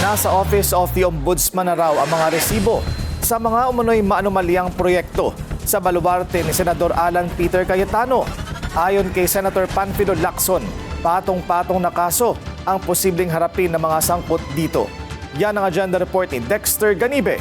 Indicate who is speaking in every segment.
Speaker 1: Nasa Office of the Ombudsman na raw ang mga resibo sa mga umano'y maanumalyang proyekto sa baluarte ni Senador Alan Peter Cayetano. Ayon kay Senator Panfilo Lacson, patong-patong na kaso ang posibleng harapin ng mga sangkot dito. Yan ang agenda report ni Dexter Ganibe.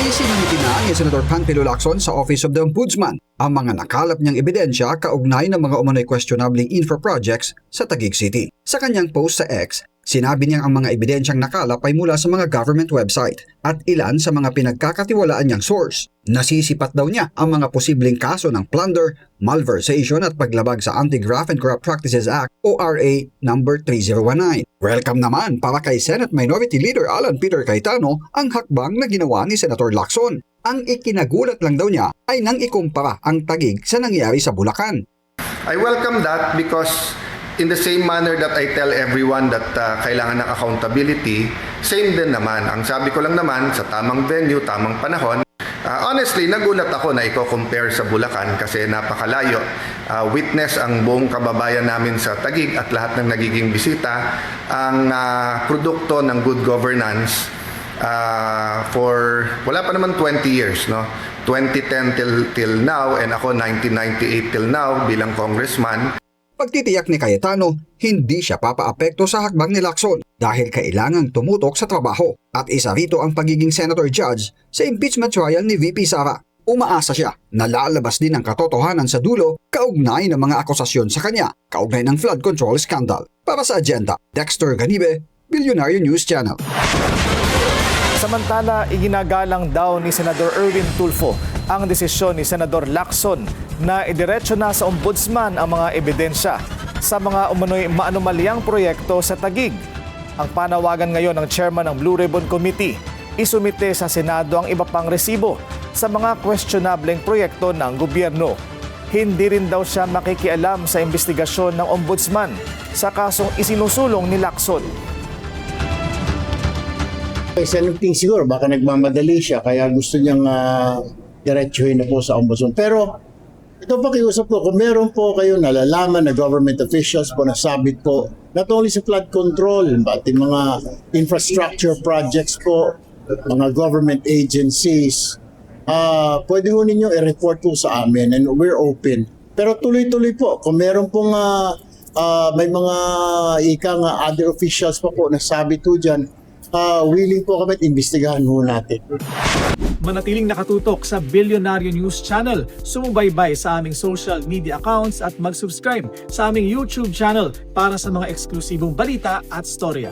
Speaker 2: Isinamiti na ni Senator Panfilo Lacson sa Office of the Ombudsman ang mga nakalap niyang ebidensya kaugnay ng mga umano'y questionable infra projects sa Taguig City. Sa kanyang post sa X, sinabi niyang ang mga ebidensyang nakalap ay mula sa mga government website at ilan sa mga pinagkakatiwalaan niyang source. Nasisipat daw niya ang mga posibleng kaso ng plunder, malversation at paglabag sa Anti-Graft and Corrupt Practices Act o RA No. 3019. Welcome naman para kay Senate Minority Leader Alan Peter Cayetano ang hakbang na ginawa ni Senator Lacson. Ang ikinagulat lang daw niya ay nang ikumpara ang Taguig sa nangyari sa Bulacan.
Speaker 3: I welcome that because in the same manner that I tell everyone that kailangan ng accountability, same din naman. Ang sabi ko lang naman, sa tamang venue, tamang panahon. Honestly, nagulat ako na i-compare sa Bulacan kasi napakalayo. Witness ang buong kababayan namin sa Taguig at lahat ng nagiging bisita ang produkto ng good governance for wala pa naman 20 years, no? 2010 till now, and ako 1998 till now bilang congressman.
Speaker 2: Pagtitiyak ni Cayetano, hindi siya papaapekto sa hakbang ni Lacson dahil kailangang tumutok sa trabaho at isa rito ang pagiging senator judge sa impeachment trial ni VP Sara. Umaasa siya na lalabas din ang katotohanan sa dulo kaugnay ng mga akusasyon sa kanya kaugnay ng flood control scandal. Para sa agenda, Dexter Ganibe, Billionaire News Channel.
Speaker 1: Samantala, iginagalang daw ni Senador Erwin Tulfo ang desisyon ni Senador Lacson na idiretso na sa ombudsman ang mga ebidensya sa mga umano'y maanumalyang proyekto sa Taguig. Ang panawagan ngayon ng chairman ng Blue Ribbon Committee, isumite sa Senado ang iba pang resibo sa mga questionableng proyekto ng gobyerno. Hindi rin daw siya makikialam sa investigasyon ng ombudsman sa kasong isinusulong ni Lacson.
Speaker 4: Isa ting siguro, baka nagmamadali siya kaya gusto niyang diretsuhin na po sa ombudsman. Pero ito pakiusap ko, kung meron po kayo nalalaman na government officials po nasabit po, not only sa flood control, pati mga infrastructure projects po, mga government agencies, pwede ho ninyo i-report po sa amin and we're open. Pero tuloy-tuloy po, kung meron pong may mga other officials pa po nasabit po dyan, willing po kami at imbestigahan ho natin.
Speaker 5: Manatiling nakatutok sa Billionaire News Channel, sumubaybay sa aming social media accounts at mag-subscribe sa aming YouTube channel para sa mga eksklusibong balita at storya.